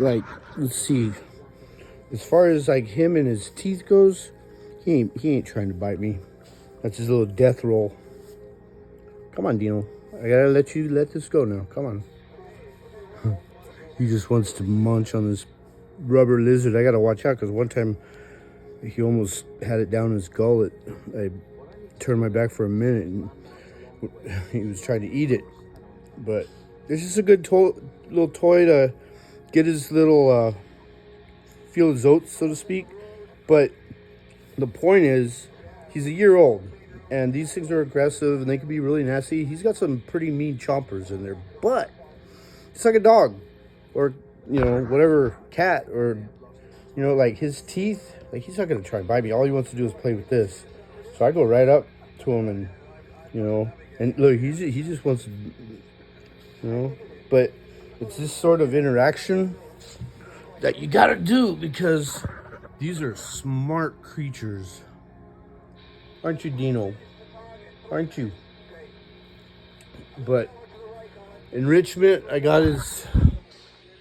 like, let's see. As far as like him and his teeth goes, he ain't trying to bite me. That's his little death roll. Come on, Dino. I gotta let you let this go now. Come on. He just wants to munch on this rubber lizard. I gotta watch out because one time he almost had it down his gullet. I turned my back for a minute and he was trying to eat it. But it's just a good little toy to get his little feel his oats, so to speak. But the point is, he's a year old, and these things are aggressive and they can be really nasty. He's got some pretty mean chompers in there, but it's like a dog, or whatever, cat, or like his teeth. Like, he's not gonna try and bite me. All he wants to do is play with this. So I go right up to him, and and look, he just wants to, But it's this sort of interaction that you gotta do because these are smart creatures. Aren't you, Dino? Aren't you? But enrichment, I got his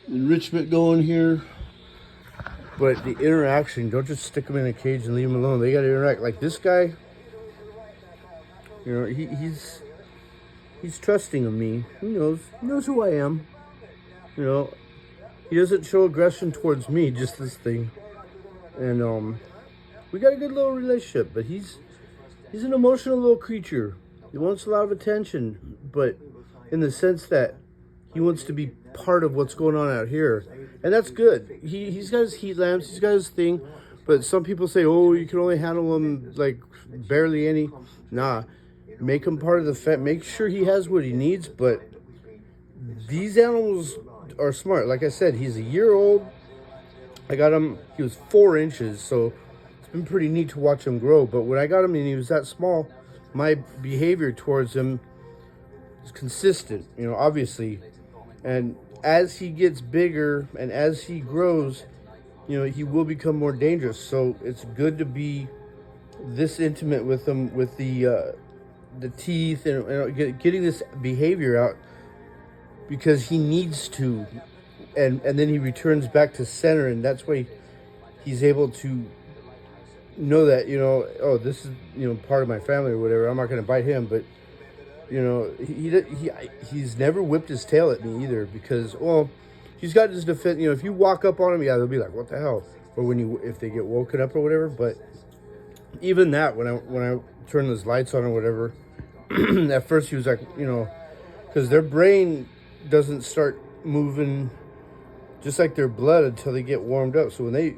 enrichment going here. But the interaction, don't just stick them in a cage and leave them alone. They gotta interact. Like this guy, he's trusting of me. He knows who I am. He doesn't show aggression towards me, just this thing. And we got a good little relationship, but he's an emotional little creature. He wants a lot of attention, but in the sense that he wants to be part of what's going on out here. And that's good. He's got his heat lamps, he's got his thing, but some people say, oh, you can only handle him like barely any. Nah, make him part of the make sure he has what he needs, but these animals are smart. Like I said, he's a year old. I got him, he was 4 inches, so it's been pretty neat to watch him grow. But when I got him and he was that small, my behavior towards him is consistent, obviously. And as he gets bigger and as he grows, he will become more dangerous. So it's good to be this intimate with him, with the teeth and getting this behavior out, because he needs to. And then he returns back to center, and that's why he's able to know that, oh, this is, part of my family or whatever. I'm not going to bite him, but he's never whipped his tail at me either, because, well, he's got his defense. If you walk up on him, yeah, they'll be like, what the hell? Or if they get woken up or whatever. But even that, when I turn those lights on or whatever, at first he was like, because their brain doesn't start moving just like their blood until they get warmed up. So when they,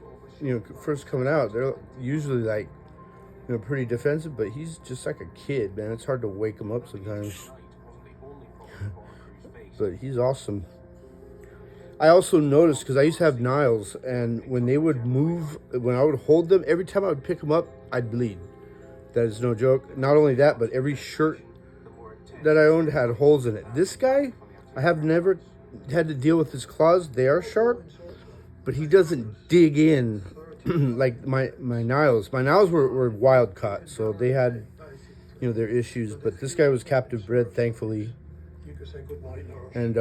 first coming out, they're usually like, pretty defensive, but he's just like a kid, man. It's hard to wake him up sometimes. But he's awesome. I also noticed, because I used to have Niles, and when they would move, when I would hold them, every time I would pick them up, I'd bleed. That is no joke. Not only that, but every shirt that I owned had holes in it. This guy, I have never had to deal with his claws. They are sharp, but he doesn't dig in like my Niles. My Niles were wild caught, so they had, their issues. But this guy was captive bred, thankfully. And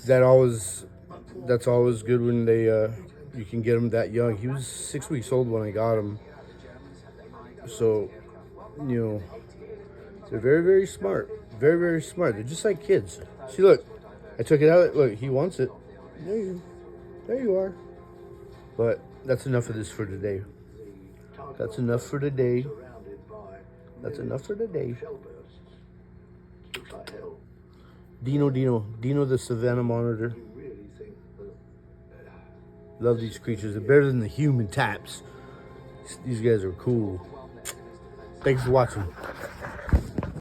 that's always good when they you can get them that young. He was 6 weeks old when I got him. So, they're very, very smart. Very, very smart. They're just like kids. See, look, I took it out. Look, he wants it. There you are. But that's enough of this for today. That's enough for today. That's enough for today. Dino the Savannah Monitor. Love these creatures. They're better than the human types. These guys are cool. Thanks for watching.